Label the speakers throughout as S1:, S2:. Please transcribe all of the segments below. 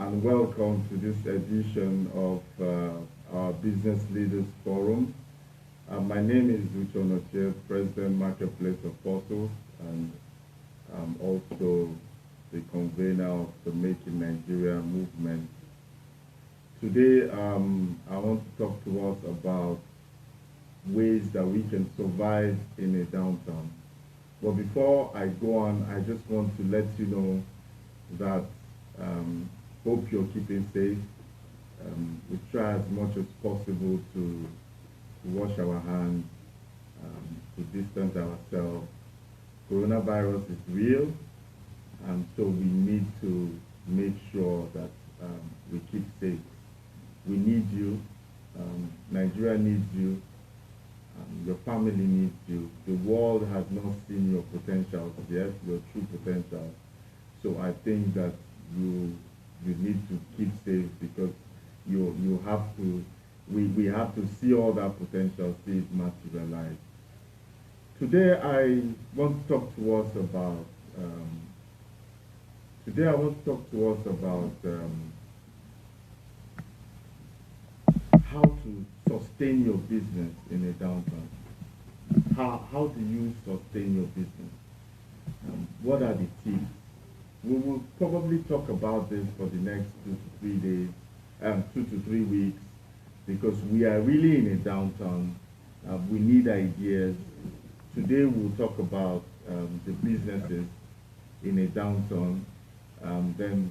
S1: and welcome to this edition of our Business Leaders Forum. My name is Uche Onochie, President Marketplace Apostles, and I'm also the convener of the Make in Nigeria movement. Today, I want to talk to us about ways that we can survive in a downtown. But before I go on, I just want to let you know that hope you're keeping safe. We try as much as possible to wash our hands, to distance ourselves. Coronavirus is real, and so we need to make sure that we keep safe. We need you. Nigeria needs you. Your family needs you. The world has not seen your potentials yet, your true potential. So I think that you need to keep safe because you have to we have to see all that potential, see it materialize. Today I want to talk to us about how to sustain your business in a downturn. How do you sustain your business? What are the tips? We will probably talk about this for the next 2 to 3 days, 2 to 3 weeks, because we are really in a downturn. We need ideas. Today we'll talk about the businesses in a downturn. Then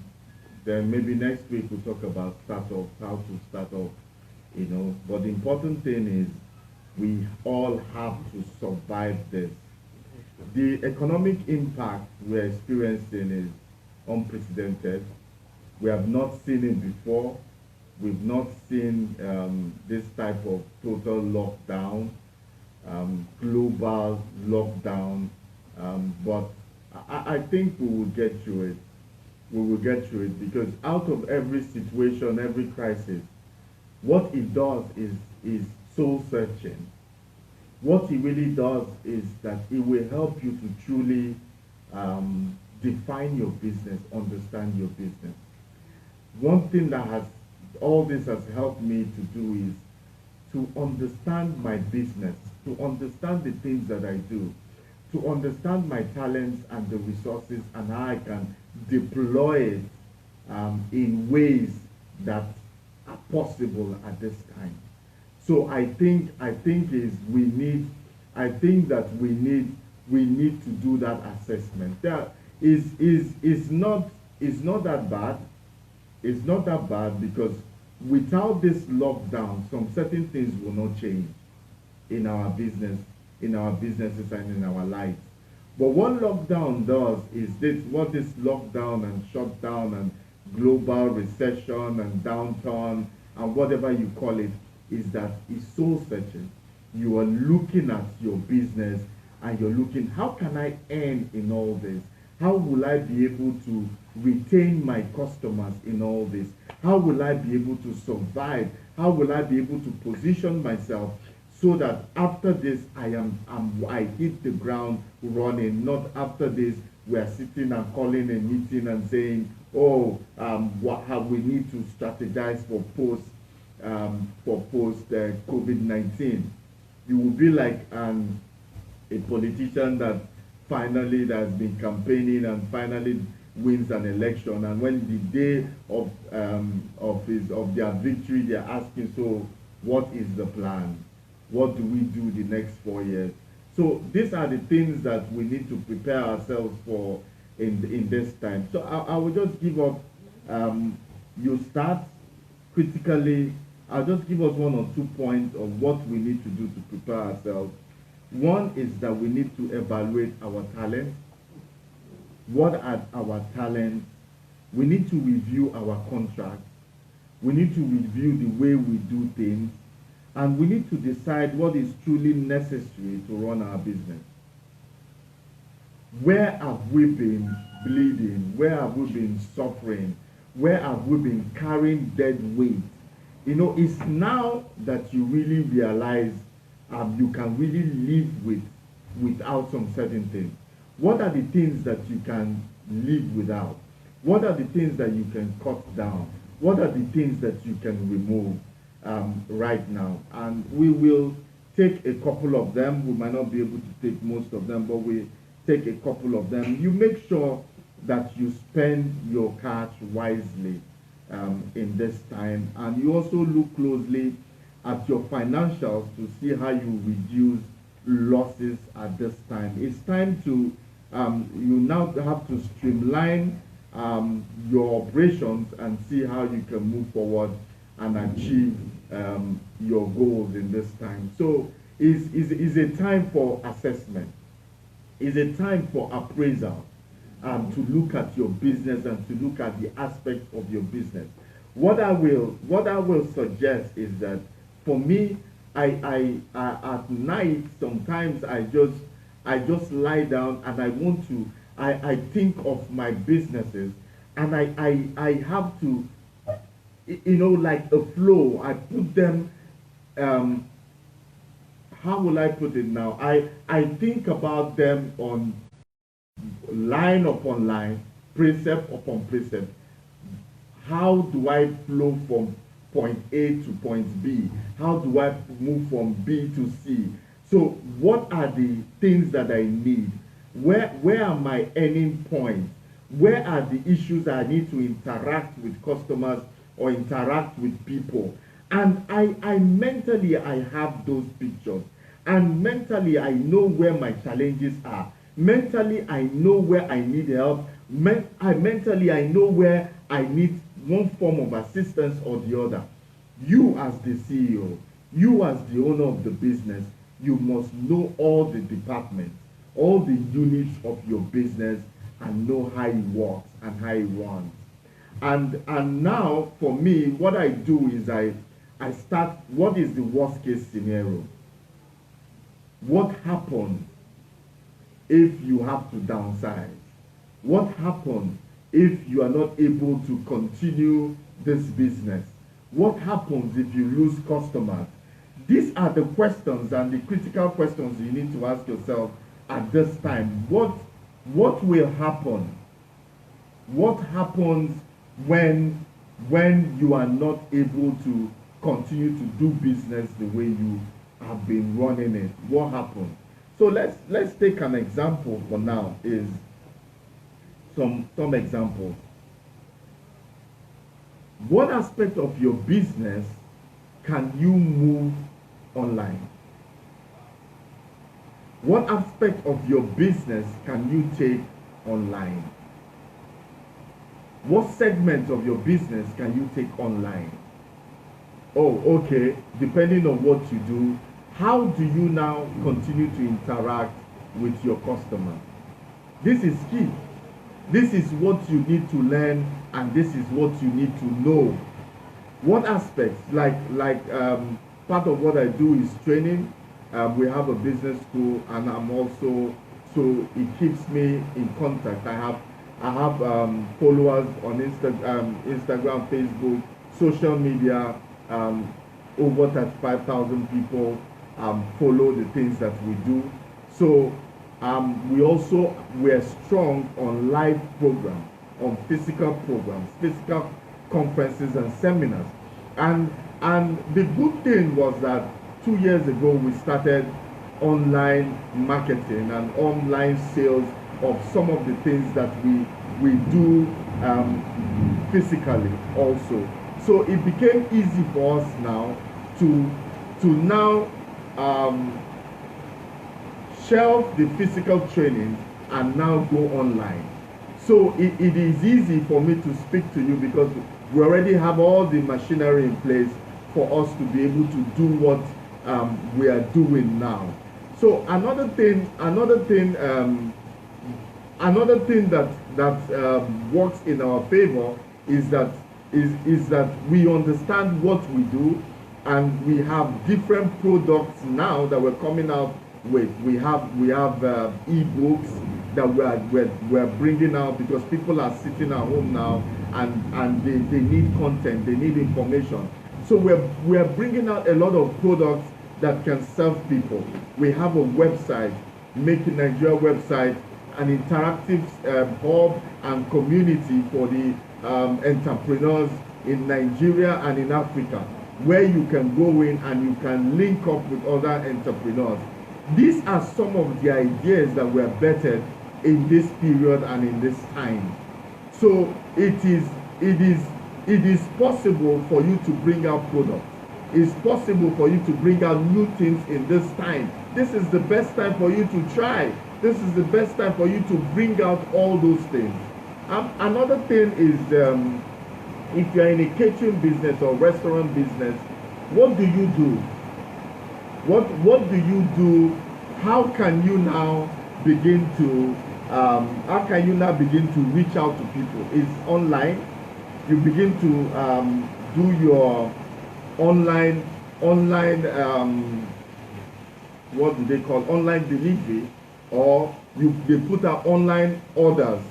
S1: maybe next week we'll talk about startups, how to start up. But the important thing is we all have to survive this. The economic impact we're experiencing is unprecedented. We have not seen it before. We've not seen this type of total lockdown, global lockdown. But I think we will get through it. We will get through it because out of every situation, every crisis, what it does is soul searching. What it really does is that it will help you to truly define your business, understand your business. One thing that has all this has helped me to do is to understand my business, to understand the things that I do, to understand my talents and the resources and how I can deploy it in ways that are possible at this time. So I think is we need I think that we need to do that assessment. That is not it's not that bad. It's not that bad because without this lockdown, some certain things will not change in our business, in our businesses and in our lives. But what lockdown does is this lockdown and shutdown and global recession and downturn and whatever you call it is that it's soul searching. You are looking at your business and you're looking, how can I earn in all this? How will I be able to retain my customers in all this? How will I be able to survive? How will I be able to position myself so that after this I hit the ground running, not after this we are sitting and calling a meeting and saying, oh, what have we need to strategize for post COVID-19. You will be like a politician that has been campaigning and finally wins an election, and when the day of their victory, they're asking, so what is the plan? What do we do the next 4 years? So these are the things that we need to prepare ourselves for in this time. So I will just give up. You start critically. I'll just give us 1 or 2 points of what we need to do to prepare ourselves. One is that we need to evaluate our talents. What are our talents? We need to review our contracts. We need to review the way we do things. And we need to decide what is truly necessary to run our business. Where have we been bleeding? Where have we been suffering? Where have we been carrying dead weight? It's now that you really realize you can really live without some certain things. What are the things that you can live without? What are the things that you can cut down? What are the things that you can remove right now? And we will take a couple of them. We might not be able to take most of them, but we take a couple of them. You make sure that you spend your cash wisely in this time, and you also look closely at your financials to see how you reduce losses at this time. It's time to you now have to streamline your operations and see how you can move forward and achieve your goals in this time. So is a time for assessment. Is a time for appraisal, to look at your business and to look at the aspects of your business. What I will suggest is that for me, at night sometimes I just lie down and I think of my businesses, and I have to, like a flow. I put them, how will I put it now? I think about them on line upon line, precept upon precept. How do I flow from point A to point B? How do I move from B to C? So what are the things that I need? Where are my earning points? Where are the issues I need to interact with customers or interact with people? And I mentally I have those pictures. And mentally I know where my challenges are. Mentally I know where I need help. Mentally I know where I need one form of assistance or the other. You as the CEO, you as the owner of the business, you must know all the departments, all the units of your business, and know how it works and how it runs. And now for me, what I do is I start, what is the worst case scenario? What happens if you have to downsize? What happens if you are not able to continue this business? What happens if you lose customers? These are the questions and the critical questions you need to ask yourself at this time. What will happen? What happens when you are not able to continue to do business the way you have been running it? What happens? So let's take an example for now. Is some examples. What aspect of your business can you move online? What aspect of your business can you take online? What segment of your business can you take online? Oh, okay. Depending on what you do, how do you now continue to interact with your customer? This is key. This is what you need to learn, and this is what you need to know. What aspects, part of what I do is training. We have a business school, and I'm also, so it keeps me in contact. I have followers on Instagram, Facebook, social media. Over 35,000 people follow the things that we do. So we're strong on live programs, on physical programs, physical conferences and seminars. And the good thing was that 2 years ago we started online marketing and online sales of some of the things that we do physically also. So it became easy for us now to now shelf the physical training and now go online. So it is easy for me to speak to you because we already have all the machinery in place for us to be able to do what we are doing now. So another thing that works in our favor is that we understand what we do, and we have different products now that we're coming out with. We have e-books that we're bringing out because people are sitting at home now and they need content, they need information. So we're bringing out a lot of products that can serve people. We have a website, Make in Nigeria website, an interactive hub and community for the entrepreneurs in Nigeria and in Africa, where you can go in and you can link up with other entrepreneurs. These are some of the ideas that were bettered in this period and in this time. So it is possible for you to bring out products. It's possible for you to bring out new things in this time. This is the best time for you to try. This is the best time for you to bring out all those things. Another thing is, if you're in a catering business or restaurant business, what do you do? What do you do? How can you now begin to reach out to people? It's online. You begin to do your online what do they call online delivery, or they put out online orders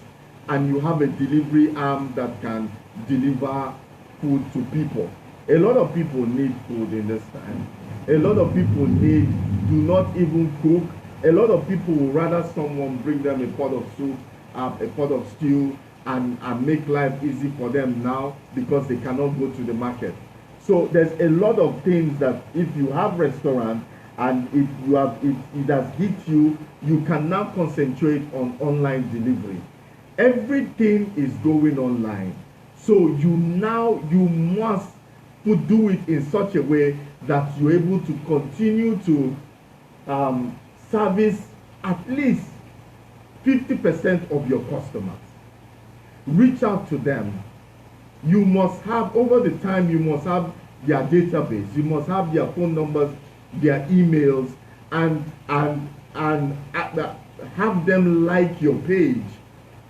S1: and you have a delivery arm that can deliver food to people. A lot of people need food in this time. A lot of people do not even cook. A lot of people would rather someone bring them a pot of soup, a pot of stew, and make life easy for them now because they cannot go to the market. So there's a lot of things that if you have restaurant and it has hit you, you can now concentrate on online delivery. Everything is going online. So you must do it in such a way that you're able to continue to service at least 50% of your customers. Reach out to them. You must have, over the time, you must have their database. You must have their phone numbers, their emails, and have them like your page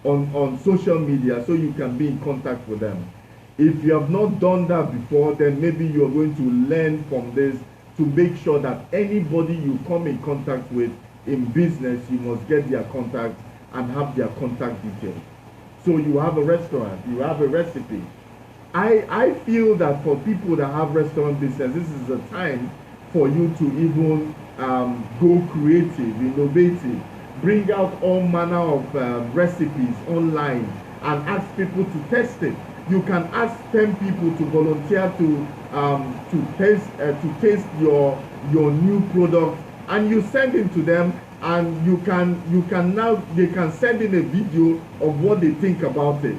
S1: on social media so you can be in contact with them. If you have not done that before, then maybe you're going to learn from this to make sure that anybody you come in contact with in business, you must get their contact and have their contact details. So you have a restaurant, you have a recipe. I feel that for people that have restaurant business, this is a time for you to even go creative, innovative, bring out all manner of recipes online and ask people to test it. You can ask 10 people to volunteer to taste your new product, and you send it to them, and they can send in a video of what they think about it.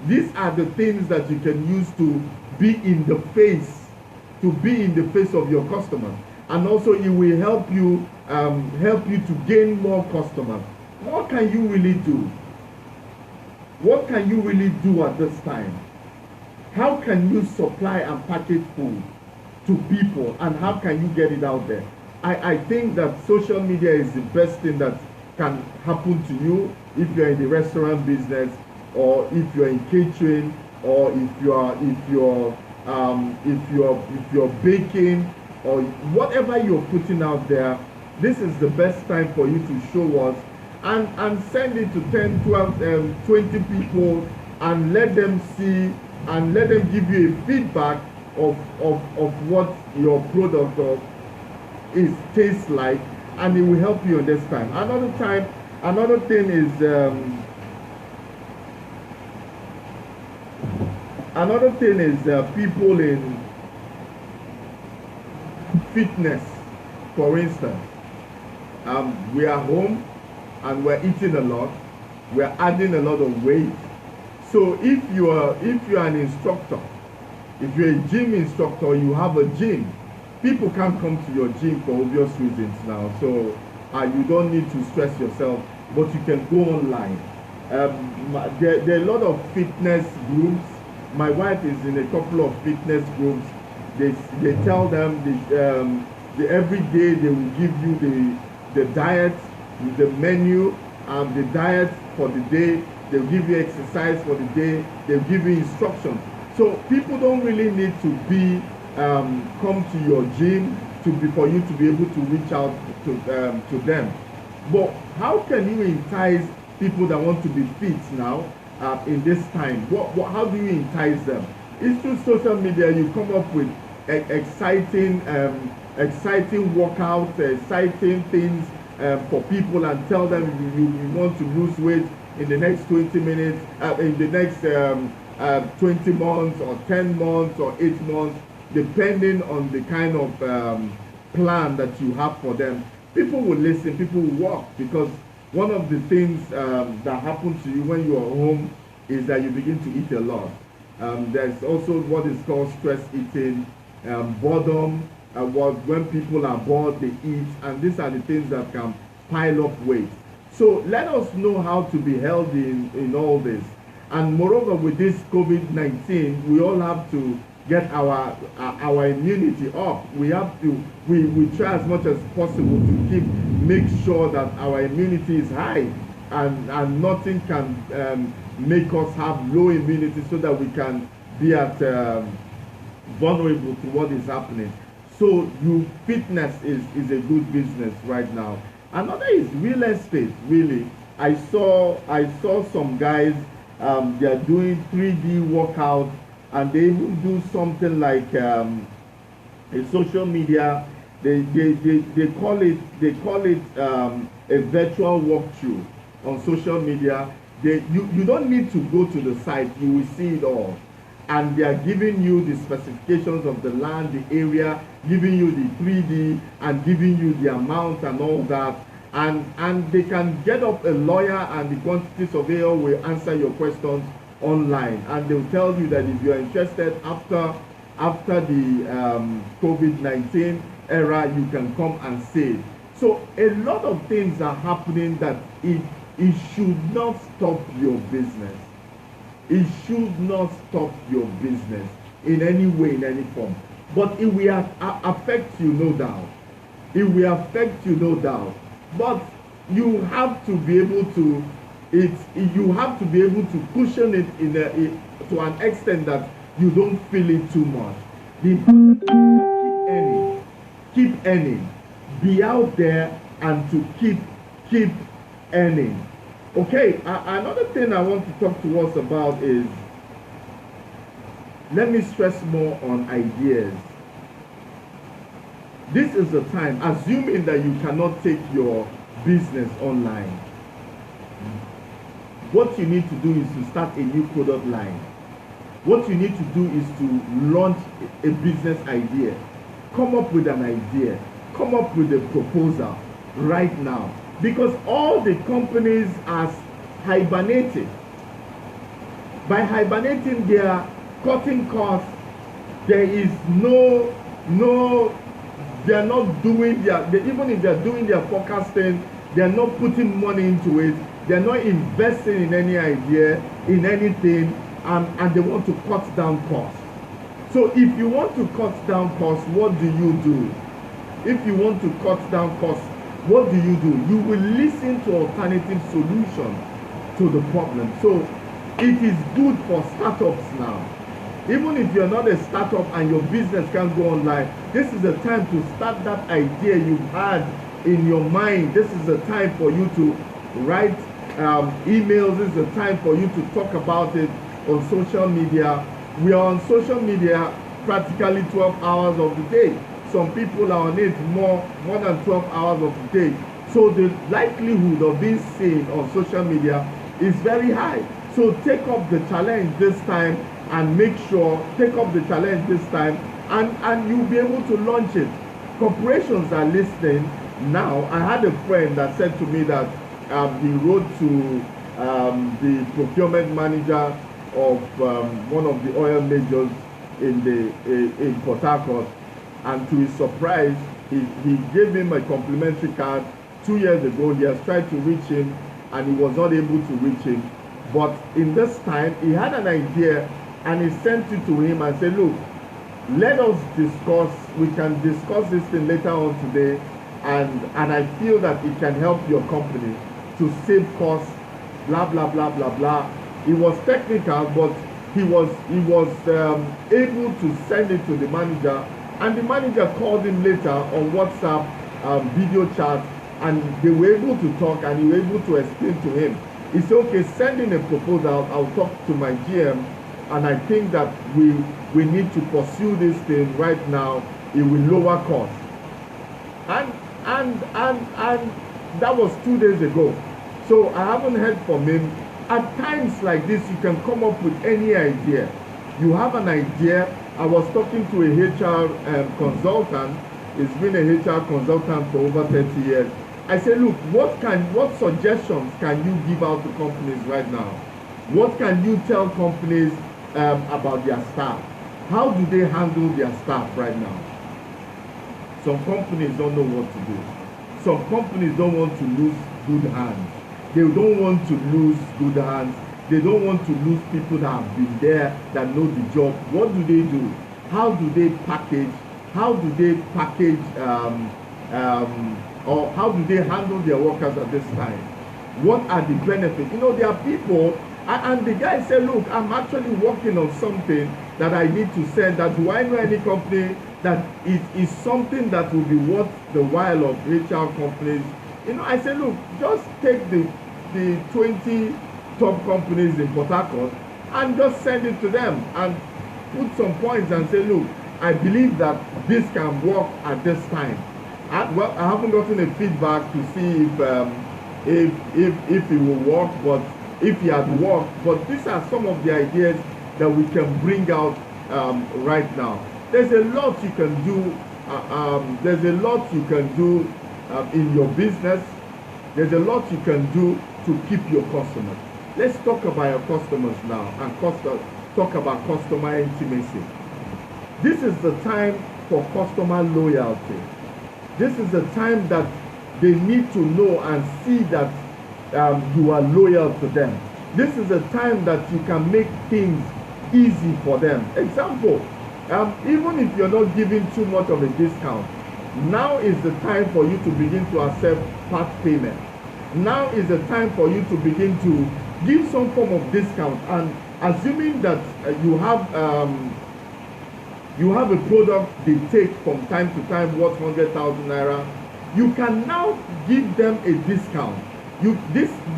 S1: These are the things that you can use to be in the face of your customers, and also it will help you to gain more customers. What can you really do? What can you really do at this time? How can you supply and package food to people, and how can you get it out there? I think that social media is the best thing that can happen to you if you're in the restaurant business, or if you're in catering, or if you're baking, or whatever you're putting out there. This is the best time for you to show us and send it to 10, 12, 20 people, and let them see and let them give you a feedback of what your product tastes like, and it will help you this time. Another thing is people in fitness, for instance. We are home and we're eating a lot, we're adding a lot of weight. So if you are an instructor, if you're a gym instructor, you have a gym, people can't come to your gym for obvious reasons now. So you don't need to stress yourself, but you can go online. There are a lot of fitness groups. My wife is in a couple of fitness groups. They tell them every day they will give you the diet, the menu, the diet for the day. They'll give you exercise for the day. They'll give you instructions. So people don't really need to come to your gym for you to be able to reach out to them. But how can you entice people that want to be fit now in this time? How do you entice them? It's through social media. You come up with exciting workouts, exciting things for people and tell them you want to lose weight in the next 20 minutes, in the next 20 months or 10 months or 8 months, depending on the kind of plan that you have for them. People will listen, people will walk, because one of the things that happens to you when you are home is that you begin to eat a lot. There's also what is called stress eating, boredom. When people are bored, they eat, and these are the things that can pile up weight. So let us know how to be healthy in all this. And moreover, with this COVID-19, we all have to get our immunity up. We have to we try as much as possible to make sure that our immunity is high, and nothing can make us have low immunity, so that we can be at vulnerable to what is happening. So fitness is a good business right now. Another is real estate. Really, I saw some guys, they are doing 3D workout, and they even do something like a social media. They call it a virtual walkthrough on social media. You don't need to go to the site. You will see it all, and they are giving you the specifications of the land, the area, giving you the 3D, and giving you the amount and all that. And they can get up a lawyer, and the quantity surveyor will answer your questions online, and they'll tell you that if you are interested after the COVID-19 era, you can come and save. So a lot of things are happening that it should not stop your business. It should not stop your business in any way, in any form. But it will affect you, no doubt. It will affect you, no doubt. But you have to be able to you have to be able to cushion it to an extent that you don't feel it too much. The important thing is that keep earning, be out there, and to keep earning. Okay, another thing I want to talk to us about is, let me stress more on ideas. This is the time, assuming that you cannot take your business online. What you need to do is to start a new product line. What you need to do is to launch a business idea. Come up with an idea. Come up with a proposal right now. Because all the companies are hibernating. By hibernating, they are cutting costs. There is they are not doing even if they are doing their forecasting, they are not putting money into it. They are not investing in any idea, in anything, and they want to cut down costs. So if you want to cut down costs, what do you do? If you want to cut down costs, what do? You will listen to alternative solutions to the problem. So it is good for startups now. Even if you're not a startup and your business can't go online, this is the time to start that idea you've had in your mind. This is the time for you to write emails. This is the time for you to talk about it on social media. We are on social media practically 12 hours of the day. Some people are on it more than 12 hours of the day. So the likelihood of being seen on social media is very high. So take up the challenge this time, and and you'll be able to launch it. Corporations are listening now. I had a friend that said to me that he wrote to the procurement manager of one of the oil majors in Port Harcourt, and to his surprise, he gave him a complimentary card 2 years ago. He has tried to reach him, and he was not able to reach him. But in this time, he had an idea, and he sent it to him and said, look, let us discuss. We can discuss this thing later on today, and I feel that it can help your company to save costs, blah, blah, blah, blah, blah. It was technical, but he was able to send it to the manager, and the manager called him later on WhatsApp video chat, and they were able to talk, and he was able to explain to him. He said, okay, send in a proposal. I'll talk to my GM, and I think that we need to pursue this thing right now. It will lower costs. And that was 2 days ago. So I haven't heard from him. At times like this, you can come up with any idea. You have an idea. I was talking to a HR consultant. He's been a HR consultant for over 30 years. I said, look, what suggestions can you give out to companies right now? What can you tell companies about their staff? How do they handle their staff right now? Some companies don't know what to do. Some companies don't want to lose good hands. They don't want to lose good hands. They don't want to lose people that have been there, that know the job. What do? How do they package? How do they package or how do they handle their workers at this time? What are the benefits? You know, there are people, and the guy said, look, I'm actually working on something that I need to send. That do I know any company that it is something that will be worth the while of HR companies? You know, I said, look, just take the 20 top companies in Port Harcourt and just send it to them and put some points and say, look, I believe that this can work at this time. I haven't gotten a feedback to see if it will work, but if it has worked. But these are some of the ideas that we can bring out right now. There's a lot you can do. There's a lot you can do in your business. There's a lot you can do to keep your customers. Let's talk about your customers now and talk about customer intimacy. This is the time for customer loyalty. This is the time that they need to know and see that you are loyal to them. This is the time that you can make things easy for them. Example, even if you're not giving too much of a discount, now is the time for you to begin to accept part payment. Now is the time for you to begin to give some form of discount, and assuming that you have a product they take from time to time worth 100,000 naira, you can now give them a discount.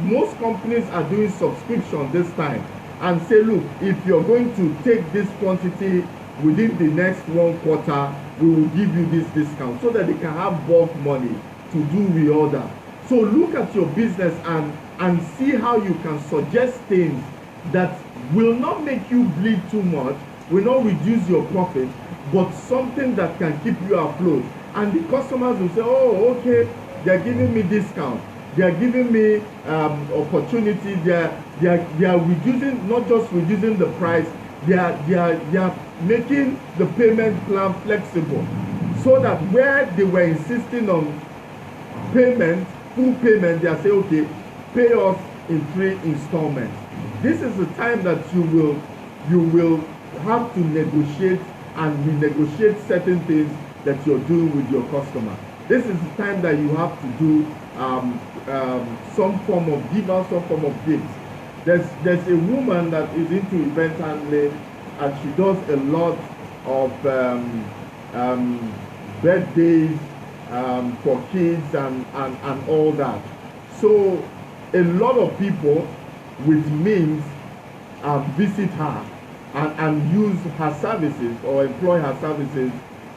S1: Most companies are doing subscription this time and say, look, if you're going to take this quantity within the next 1 quarter, we will give you this discount so that they can have bulk money to do reorder. So look at your business and see how you can suggest things that will not make you bleed too much, will not reduce your profit, but something that can keep you afloat. And the customers will say, oh, okay, they're giving me discount. They're giving me opportunity. They are reducing, not just reducing the price, they are making the payment plan flexible, so that where they were insisting on payment, full payment, they are saying, okay, pay us in 3 installments. This is the time that you will have to negotiate and renegotiate certain things that you're doing with your customer. This is the time that you have to do some form of give out some form of gifts. There's a woman that is into event handling, and she does a lot of birthdays for kids and all that. So a lot of people with means visit her and use her services or employ her services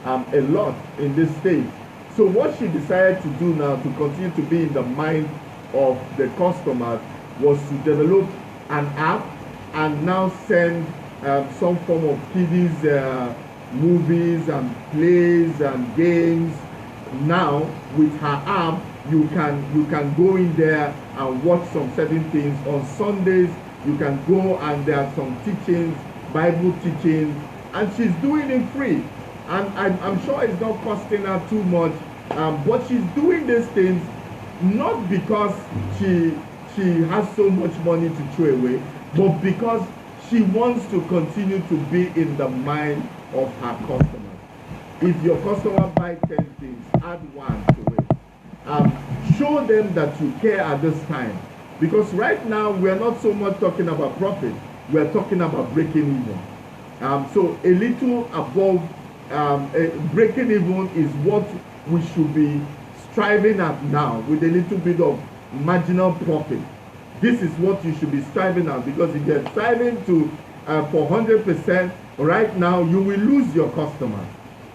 S1: a lot in this state. So what she decided to do now to continue to be in the mind of the customers was to develop an app and now send some form of kiddies movies and plays and games. Now with her app, you can go in there and watch some certain things. On Sundays, you can go and there are some teachings, Bible teachings, and she's doing it free. And I'm sure it's not costing her too much, but she's doing these things not because she has so much money to throw away, but because she wants to continue to be in the mind of her customers. If your customer buys 10 things, add 1 to it. Show them that you care at this time. Because right now, we're not so much talking about profit. We're talking about breaking even. So a little above breaking even is what we should be striving at now, with a little bit of marginal profit. This is what you should be striving at, because if you're striving to for 100% right now, you will lose your customers.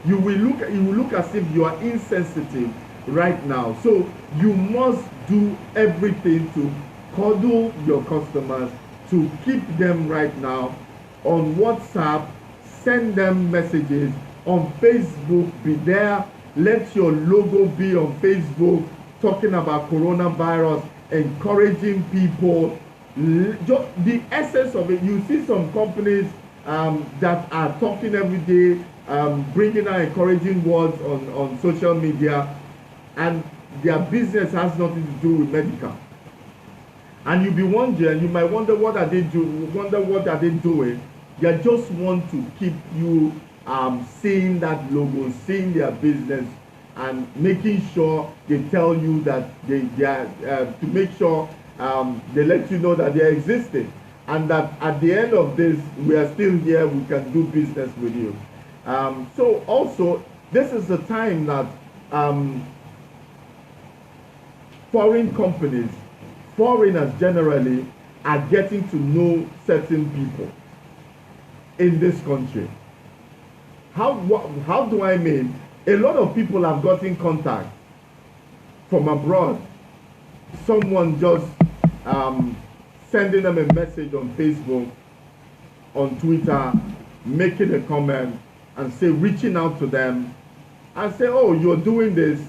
S1: You will look as if you are insensitive right now. So you must do everything to cuddle your customers, to keep them right now on WhatsApp, send them messages on Facebook, be there, let your logo be on Facebook, talking about coronavirus, encouraging people. Just the essence of it. You see some companies that are talking every day, bringing out encouraging words on social media, and their business has nothing to do with medical. And you'll be wondering, you might wonder what are they doing, They just want to keep you seeing that logo, seeing their business, and making sure they tell you that they are, to make sure they let you know that they are existing, and that at the end of this, we are still here, we can do business with you. So also, this is the time that foreign companies, foreigners generally, are getting to know certain people in this country. How do I mean? A lot of people have gotten contact from abroad. Someone just sending them a message on Facebook, on Twitter, making a comment, and say, reaching out to them and say, oh, you're doing this.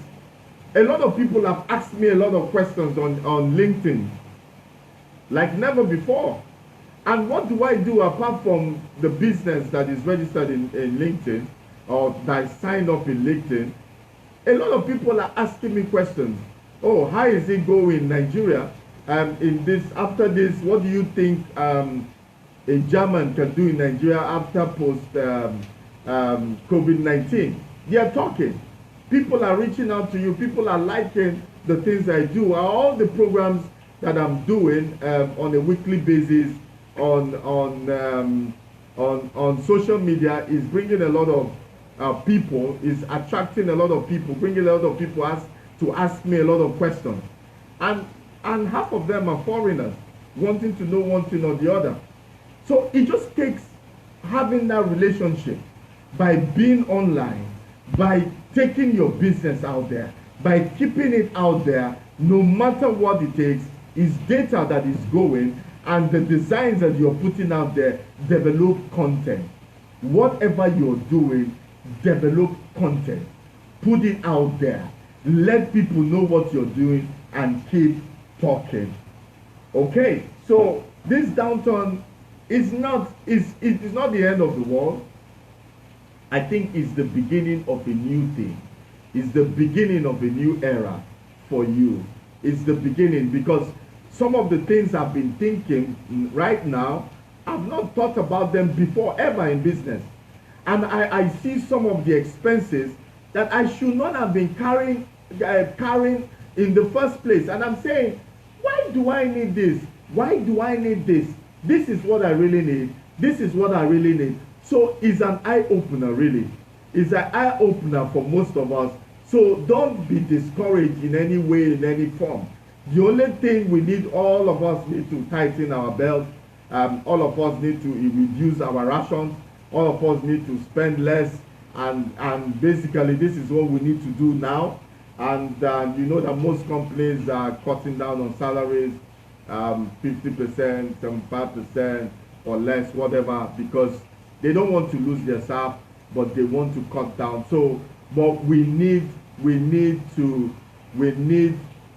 S1: A lot of people have asked me a lot of questions on LinkedIn, like never before. And what do I do apart from the business that is registered in LinkedIn, or that is signed up in LinkedIn? A lot of people are asking me questions. Oh, how is it going in Nigeria? In this, after this, what do you think a German can do in Nigeria after post COVID-19? They are talking. People are reaching out to you. People are liking the things I do. All the programs that I'm doing on a weekly basis on social media is bringing a lot of people, is attracting a lot of people, bringing a lot of people to ask me a lot of questions, and half of them are foreigners wanting to know one thing or the other. So it just takes having that relationship by being online, by taking your business out there, by keeping it out there, no matter what it takes. Is data that is going, and the designs that you're putting out there. Develop content. Whatever you're doing, develop content. Put it out there. Let people know what you're doing and keep talking. Okay, so this downturn is not the end of the world. I think it's the beginning of a new thing. It's the beginning of a new era for you. It's the beginning, because some of the things I've been thinking right now, I've not thought about them before ever in business. And I see some of the expenses that I should not have been carrying in the first place. And I'm saying, why do I need this? Why do I need this? This is what I really need. This is what I really need. So it's an eye-opener, really. It's an eye-opener for most of us. So don't be discouraged in any way, in any form. The only thing we need, all of us need to tighten our belt. All of us need to reduce our rations. All of us need to spend less. And basically, this is what we need to do now. And you know that most companies are cutting down on salaries, 50%, 75%, or less, whatever, because they don't want to lose their staff, but they want to cut down. So, but we need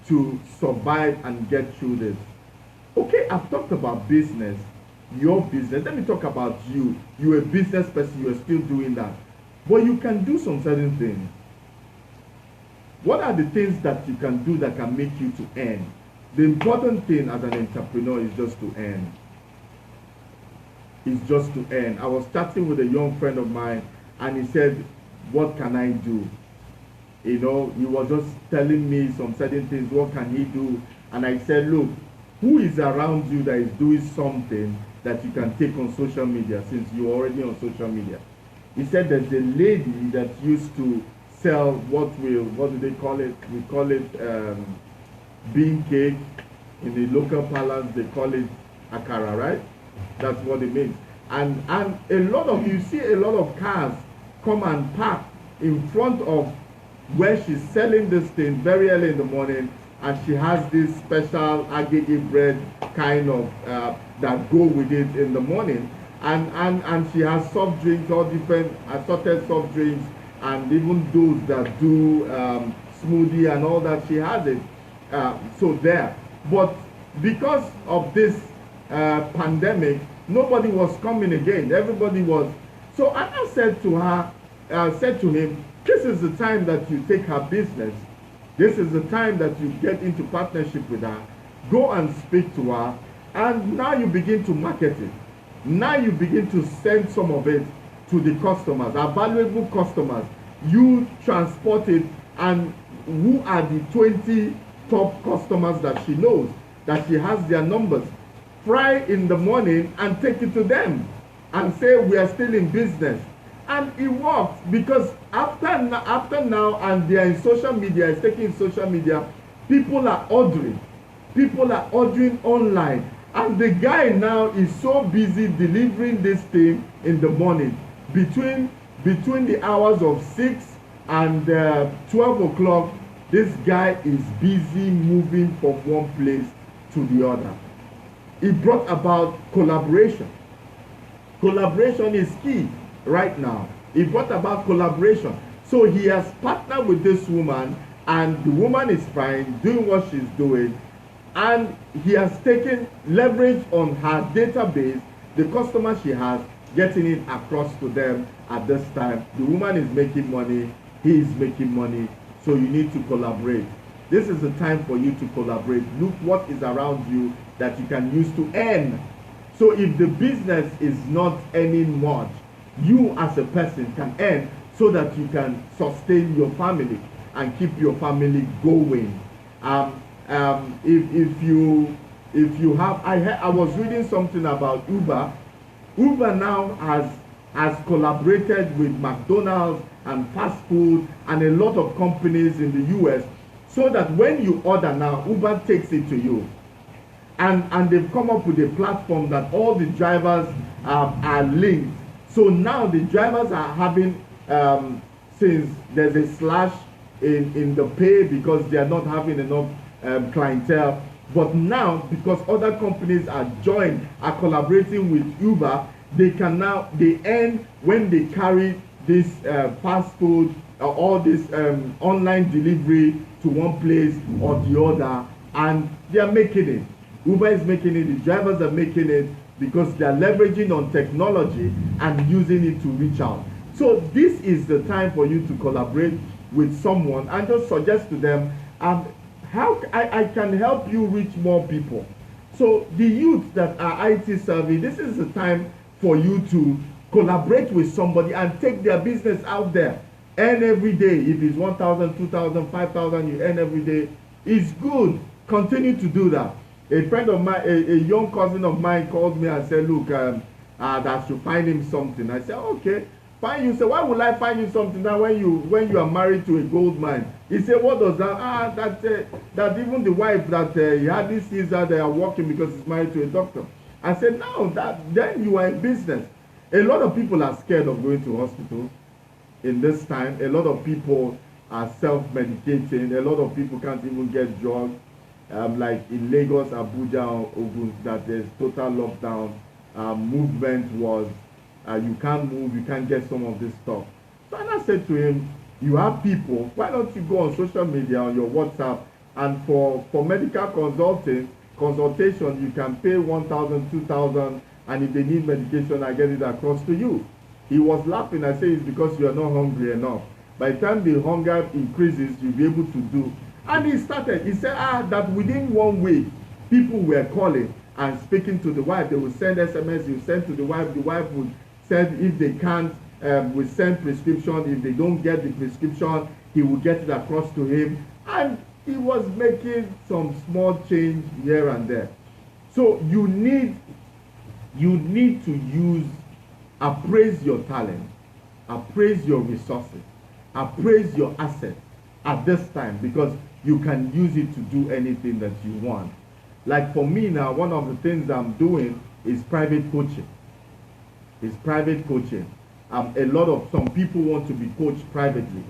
S1: to survive and get through this. Okay, I've talked about business, your business. Let me talk about you. You're a business person, you're still doing that. But you can do some certain things. What are the things that you can do that can make you to earn? The important thing as an entrepreneur is just to earn. It's just to earn. I was chatting with a young friend of mine, and he said, what can I do? You know, he was just telling me some certain things. What can he do? And I said, look, who is around you that is doing something that you can take on social media, since you're already on social media? He said there's a lady that used to sell what do they call it? We call it bean cake. In the local parlance, they call it akara, right? That's what it means. And a lot of, you see a lot of cars come and park in front of where she's selling this thing very early in the morning, and she has this special agege bread kind of that go with it in the morning, and she has soft drinks, all different assorted soft drinks, and even those that do smoothie and all that, she has it. So there, but because of this pandemic, nobody was coming again. Everybody was. So Anna said to her, said to him, this is the time that you take her business. This is the time that you get into partnership with her. Go and speak to her, and now you begin to market it. Now you begin to send some of it to the customers, our valuable customers. You transport it, and who are the 20 top customers that she knows, that she has their numbers? Fry in the morning and take it to them and say, we are still in business. And it worked, because after now, and they are in social media, it's taking social media, people are ordering. People are ordering online. And the guy now is so busy delivering this thing in the morning. Between the hours of 6 and 12 o'clock, this guy is busy moving from one place to the other. It brought about collaboration. Collaboration is key right now. It brought about collaboration. So he has partnered with this woman, and the woman is fine, doing what she's doing, and he has taken leverage on her database, the customers she has, getting it across to them at this time. The woman is making money, he is making money, so you need to collaborate. This is the time for you to collaborate. Look what is around you that you can use to earn. So if the business is not earning much, you as a person can earn so that you can sustain your family and keep your family going. If you have, I was reading something about Uber. Uber now has collaborated with McDonald's and fast food and a lot of companies in the US, so that when you order now, Uber takes it to you. And they've come up with a platform that all the drivers are linked. So now the drivers are having, since there's a slash in the pay because they are not having enough clientele, but now because other companies are collaborating with Uber, they earn when they carry this fast food or this online delivery to one place or the other, and they are making it. Uber is making it, the drivers are making it, because they are leveraging on technology and using it to reach out. So this is the time for you to collaborate with someone and just suggest to them, how I can help you reach more people. So the youth that are IT savvy, this is the time for you to collaborate with somebody and take their business out there. Earn every day. If it's 1,000, 2,000, 5,000, you earn every day. It's good. Continue to do that. A friend of mine, a young cousin of mine called me and said, look, that I should find him something. I said, okay, find you. He said, why would I find you something now when you are married to a gold mine? He said, what does that? That even the wife that he hardly sees that they are working because he's married to a doctor. I said, no, then you are in business. A lot of people are scared of going to hospital in this time. A lot of people are self-medicating. A lot of people can't even get drugs. Like in Lagos, Abuja, Ogun, that there's total lockdown. Movement was, you can't move, you can't get some of this stuff. So I said to him, you have people, why don't you go on social media, on your WhatsApp, and for medical consultation, you can pay 1,000, 2,000, and if they need medication, I get it across to you. He was laughing. I say it's because you are not hungry enough. By the time the hunger increases, you'll be able to do. And he said, that within 1 week, people were calling and speaking to the wife. They would send SMS, you send to the wife would send, if they can't, will send prescription. If they don't get the prescription, he will get it across to him. And he was making some small change here and there. So you need to appraise your talent, appraise your resources, appraise your assets at this time, because you can use it to do anything that you want. Like for me now, one of the things I'm doing is private coaching. Some people want to be coached privately.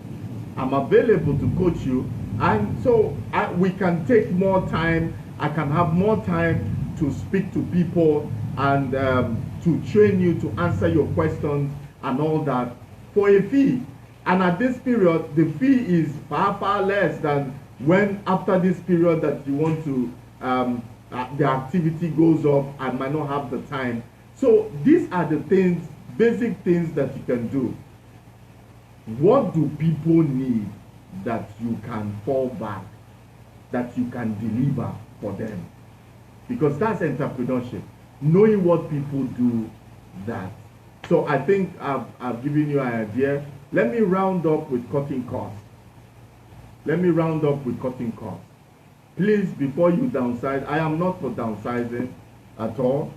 S1: I'm available to coach you, and so we can take more time. I can have more time to speak to people and to train you to answer your questions and all that for a fee. And at this period, the fee is far less than when after this period that you want to the activity goes off. I might not have the time. So these are the things, basic things that you can do. What do people need that you can fall back, that you can deliver for them? Because that's entrepreneurship, knowing what people do that. So I think I've given you an idea. Let me round up with cutting costs. Let me round up with cutting costs. Please, before you downsize, I am not for downsizing at all,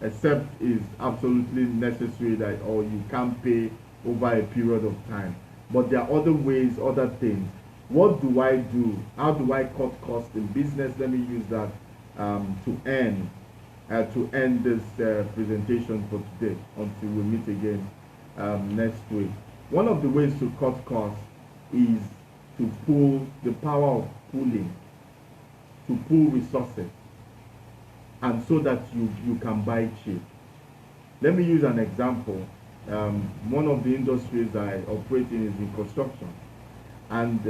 S1: except it's absolutely necessary that, or you can't pay over a period of time. But there are other ways, other things. What do I do? How do I cut costs in business? Let me use that to end this presentation for today until we meet again next week. One of the ways to cut costs is to pull the power of pooling, to pool resources, and so that you can buy cheap. Let me use an example. One of the industries I operate in is in construction, and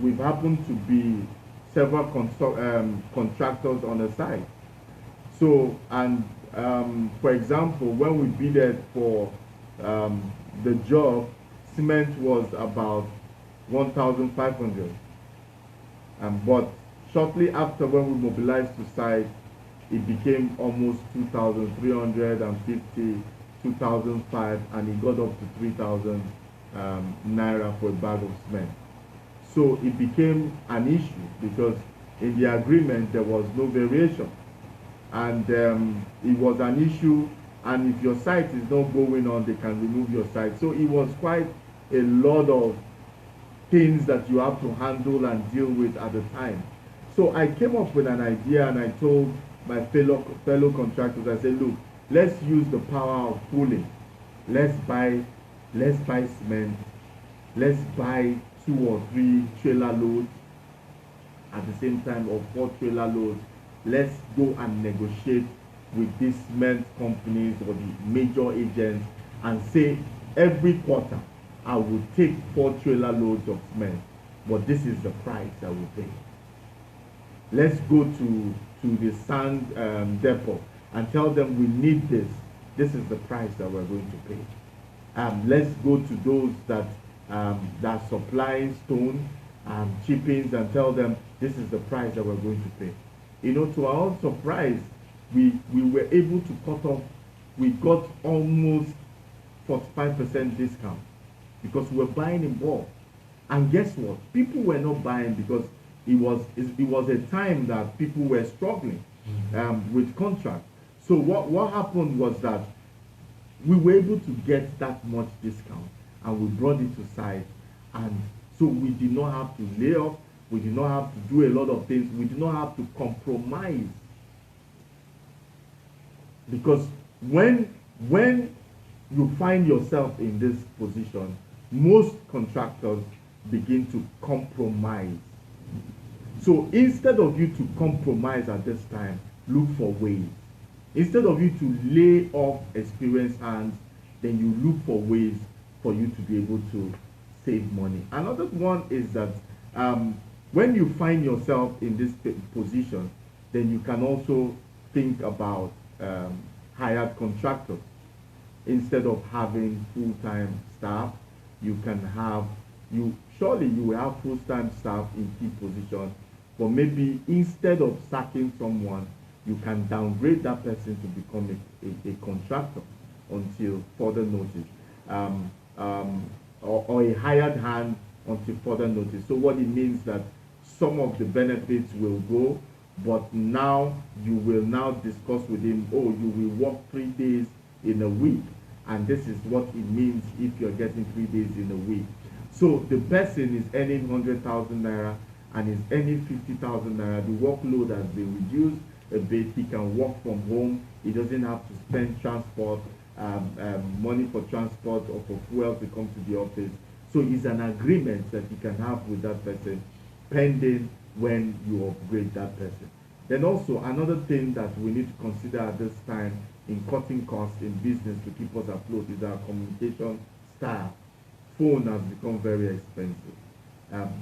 S1: we've happened to be several contractors on the site. So, and for example, when we bidded for the job, cement was about 1,500, but shortly after, when we mobilized to site, it became almost 2,350, 2,005, and it got up to 3,000 naira for a bag of cement. So it became an issue because in the agreement there was no variation, and it was an issue. And if your site is not going on, they can remove your site. So it was quite a lot of things that you have to handle and deal with at the time. So I came up with an idea, and I told my fellow contractors, I said, look, let's use the power of pooling. Let's buy cement. Let's buy 2 or 3 trailer loads at the same time, or 4 trailer loads. Let's go and negotiate with these cement companies or the major agents and say every quarter I will take 4 trailer loads of cement, but this is the price I will pay. Let's go to the sand depot and tell them we need this. This is the price that we're going to pay. Let's go to those that supply stone chippings and tell them this is the price that we're going to pay. You know, to our own surprise, we were able to cut off. We got almost 45% discount because we were buying in bulk. And guess what? People were not buying because it was a time that people were struggling with contracts. So what happened was that we were able to get that much discount, and we brought it to site, and so we did not have to lay off, we did not have to do a lot of things, we did not have to compromise. Because when you find yourself in this position, most contractors begin to compromise. So instead of you to compromise at this time, look for ways. Instead of you to lay off experienced hands, then you look for ways for you to be able to save money. Another one is that when you find yourself in this position, then you can also think about hired contractors. Instead of having full-time staff, you can have, surely you will have full-time staff in key positions, but maybe instead of sacking someone, you can downgrade that person to become a contractor until further notice, or a hired hand until further notice. So what it means that some of the benefits will go, but now you will now discuss with him, oh, you will work 3 days in a week, and this is what it means if you're getting 3 days in a week. So the person is earning 100,000 naira and is earning 50,000 naira. The workload has been reduced a bit. He can work from home. He doesn't have to spend transport, money for transport or for fuel to come to the office. So it's an agreement that you can have with that person pending when you upgrade that person. Then also another thing that we need to consider at this time in cutting costs in business to keep us afloat is our communication style. Phone has become very expensive.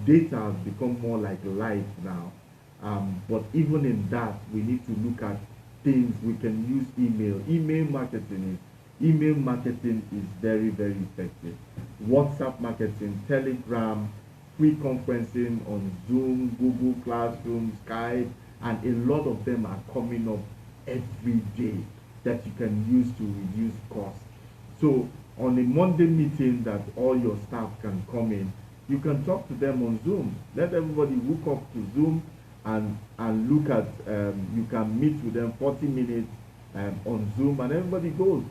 S1: Data has become more like life now. But even in that, we need to look at things. We can use email. Email marketing is very, very effective. WhatsApp marketing, Telegram, free conferencing on Zoom, Google Classroom, Skype, and a lot of them are coming up every day that you can use to reduce costs. So on a Monday meeting that all your staff can come in, you can talk to them on Zoom. Let everybody hook up to Zoom and look at, you can meet with them 40 minutes on Zoom, and everybody goes.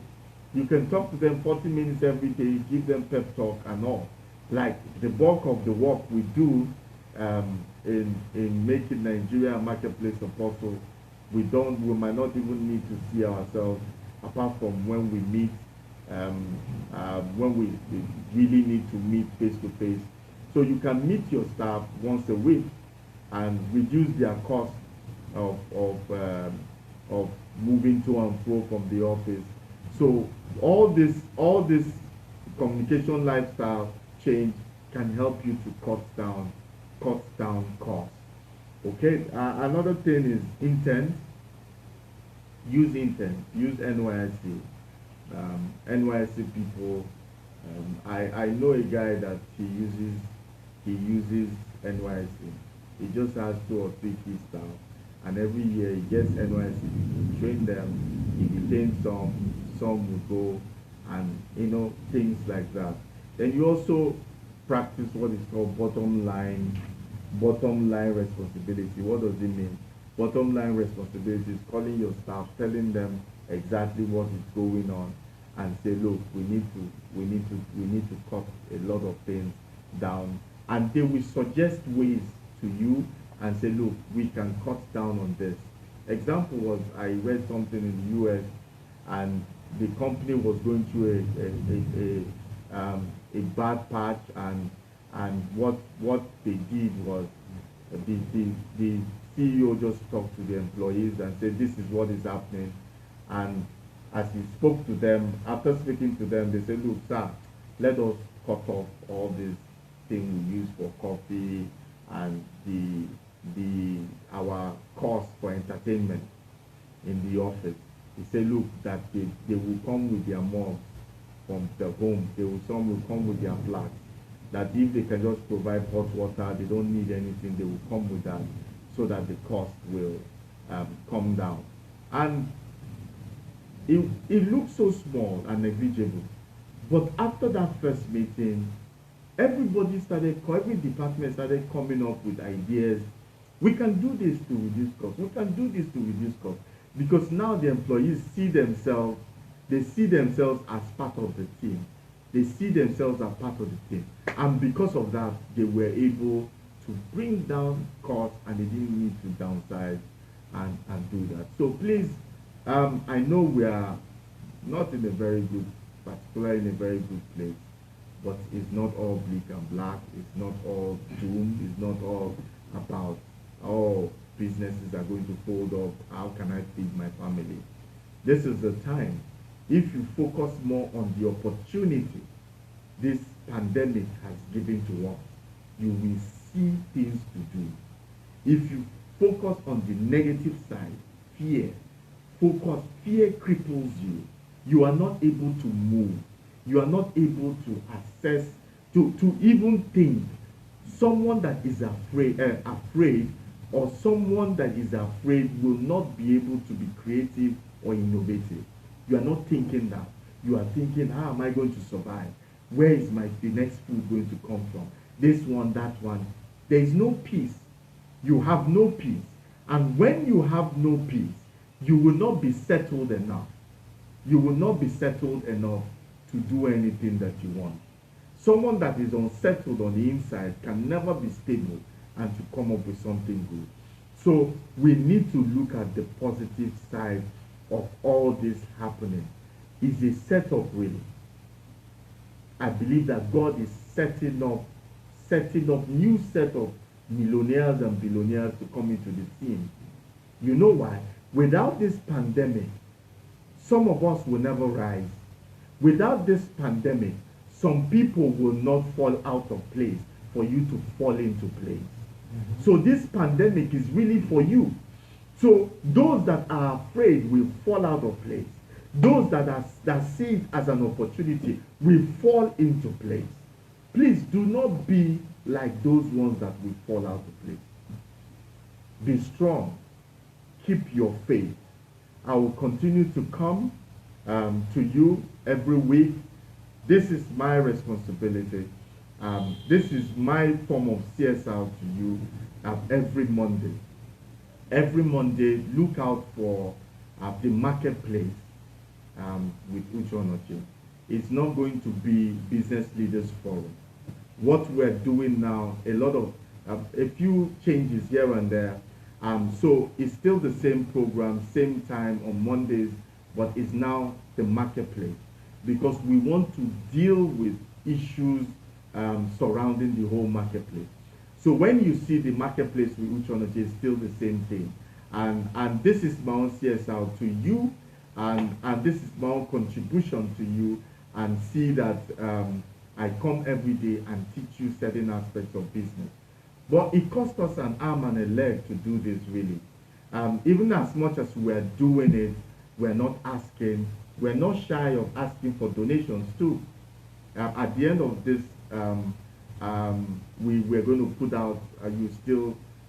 S1: You can talk to them 40 minutes every day, give them pep talk and all. Like the bulk of the work we do in making Nigeria a marketplace of hustle, we might not even need to see ourselves apart from when we meet, when we really need to meet face to face. So you can meet your staff once a week and reduce their cost of moving to and fro from the office. So all this communication lifestyle change can help you to cut down costs. Okay. Another thing is intent. Use intent. Use NYSC. NYSC people. I know a guy that he uses NYSC. He just has 2 or 3 key staff, and every year he gets NYSC to train them. He retains some will go, and things like that. Then you also practice what is called bottom line responsibility. What does it mean? Bottom line responsibility is calling your staff, telling them exactly what is going on, and say, look, we need to cut a lot of things down, and they will suggest ways to you and say, look, we can cut down on this. Example was, I read something in the US, and the company was going through a bad patch, and what they did was the CEO just talked to the employees and said, this is what is happening. And as he spoke to them, after speaking to them, they said, look, sir, let us cut off all these things we use for coffee and our cost for entertainment in the office. He said, look, that they will come with their mom from the home. Some will come with their flags. That if they can just provide hot water, they don't need anything, they will come with that, so that the cost will come down. And it looks so small and negligible. But after that first meeting, every department started coming up with ideas. We can do this to reduce costs. We can do this to reduce costs. Because now the employees see themselves as part of the team. They see themselves as part of the team. And because of that, they were able to bring down costs, and they didn't need to downsize and do that. So please, I know we are not in a very good, particularly in a very good place, but it's not all bleak and black. It's not all doom. It's not all about, oh, businesses are going to fold up. How can I feed my family? This is the time. If you focus more on the opportunity this pandemic has given to us, you will see things to do. If you focus on the negative side, fear cripples you. You are not able to move. You are not able to assess, to even think. Someone that is afraid, or someone that is afraid will not be able to be creative or innovative. You are not thinking that. You are thinking, how am I going to survive? Where is the next food going to come from? This one, that one. There is no peace. You have no peace. And when you have no peace, you will not be settled enough. You will not be settled enough to do anything that you want. Someone that is unsettled on the inside can never be stable and to come up with something good. So we need to look at the positive side of all this happening. It's a setup, really. I believe that God is setting up new set of millionaires and billionaires to come into the team. You know why? Without this pandemic, some of us will never rise. Without this pandemic, some people will not fall out of place for you to fall into place. So this pandemic is really for you. So those that are afraid will fall out of place. Those that see it as an opportunity will fall into place. Please do not be like those ones that will fall out of place. Be strong. Keep your faith. I will continue to come to you every week. This is my responsibility. This is my form of CSR to you every Monday. Every Monday, look out for the marketplace with Uche Onochie. It's not going to be business leaders forum. What we're doing now, a few changes here and there. So it's still the same program, same time on Mondays, but it's now the marketplace because we want to deal with issues surrounding the whole marketplace. So when you see the marketplace with Uche Onochie, it's still the same thing. And this is my own CSR to you, and this is my own contribution to you, and see that I come every day and teach you certain aspects of business. But it cost us an arm and a leg to do this, really. Even as much as we're doing it, we're not shy of asking for donations too. At the end of this, we're going to put out,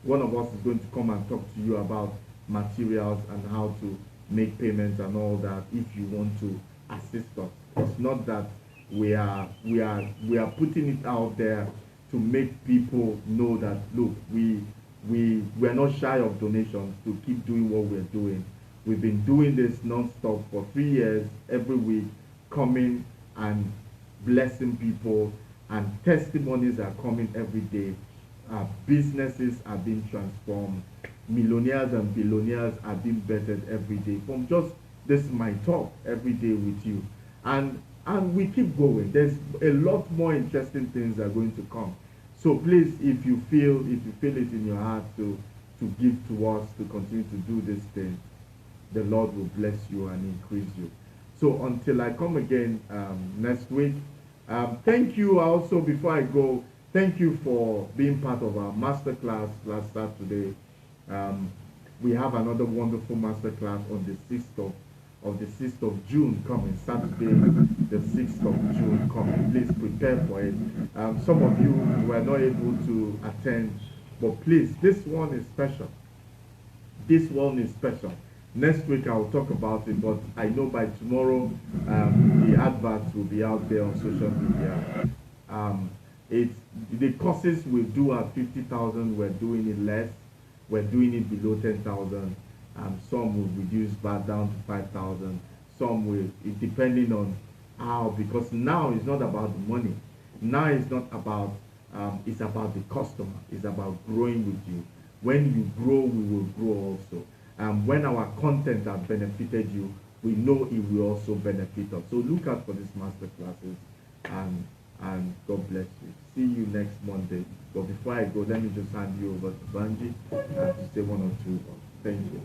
S1: one of us is going to come and talk to you about materials and how to make payments and all that if you want to assist us. It's not that we are putting it out there to make people know that, look, we're not shy of donations to keep doing what we're doing. We've been doing this non-stop for 3 years, every week, coming and blessing people, and testimonies are coming every day. Businesses are being transformed. Millionaires and billionaires are being bettered every day from just this my talk every day with you. And we keep going. There's a lot more interesting things that are going to come. So please, if you feel it in your heart to give to us, to continue to do this thing, the Lord will bless you and increase you. So until I come again next week, thank you also, before I go, thank you for being part of our masterclass last Saturday. We have another wonderful masterclass on the 6th of June coming, Saturday, the 6th of June coming. Please prepare for it. Some of you were not able to attend, but please, this one is special. This one is special. Next week I'll talk about it, but I know by tomorrow the adverts will be out there on social media. The courses we do at 50,000, we're doing it less. We're doing it below 10,000. Some will reduce back down to 5,000. Some will, depending on how, because now it's not about the money. Now it's not about, it's about the customer. It's about growing with you. When you grow, we will grow also. When our content has benefited you, we know it will also benefit us. So look out for these master classes, and God bless you. See you next Monday. But before I go, let me just hand you over to Banji to say one or two words. Thank you.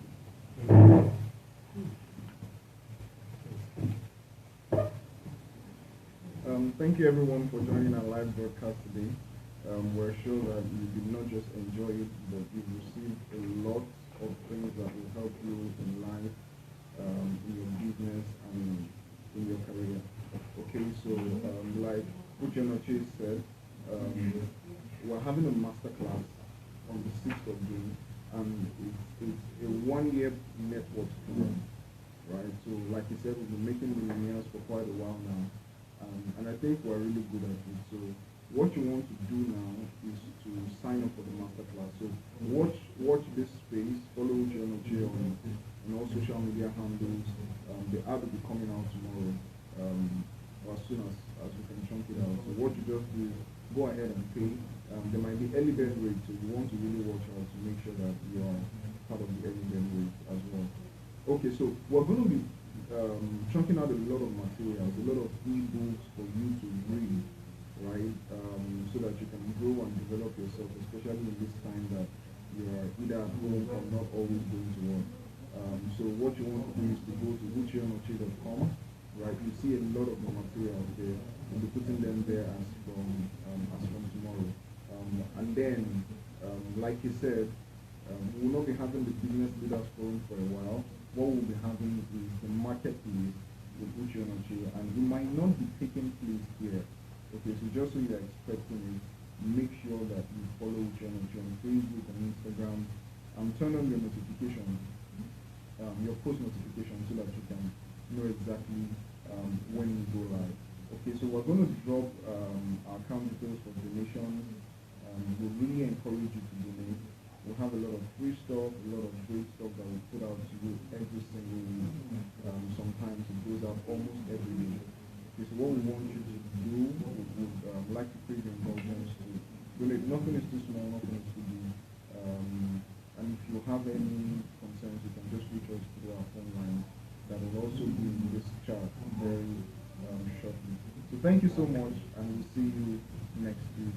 S2: Thank you everyone for joining our live broadcast today. We're sure that you did not just enjoy it, but you've received a lot of things that will help you in life, in your business, and in your career. Okay, so like Uche Onochie said, we're having a master class on the 6th of June, and it's a 1-year network program, right? So like he said, we've been making millionaires for quite a while now, and I think we're really good at it. So what you want to do now is to sign up for the master class. So watch this space, follow Uche Onochie on all social media handles. The ad will be coming out tomorrow, or as soon as we can chunk it out. So what you just do is go ahead and pay. There might be early bird rate, so you want to really watch out to make sure that you are part of the early bird rate as well. Okay, so we're going to be chunking out a lot of materials, a lot of e-books for you to read, right? develop yourself, especially in this time that you are either at home or not always going to work. So what you want to do is to go to ucheonoche.com, right? You see a lot of the materials there. We'll be putting them there as from tomorrow. And then, like you said, we will not be having the Business Leaders Forum for a while. What we'll be having is the marketplace with Uche Onoche, and it might not be taking place here. Okay, so just so you're expecting it, make sure that you follow Uche Onoche on Facebook and Instagram, and turn on your notifications, your post notifications, so that you can know exactly when you go live. Okay, so we're going to drop our account details for donations. We really encourage you to donate. We have a lot of free stuff, a lot of great stuff that we put out to you every single week. Sometimes it goes out almost every day. Okay, so what we want you to do, we would like to create involvements to donate. Nothing is too small, nothing is too big. And if you have any concerns, you can just reach us through our phone line. That will also be in this chat very shortly. So thank you so much, and we'll see you next week.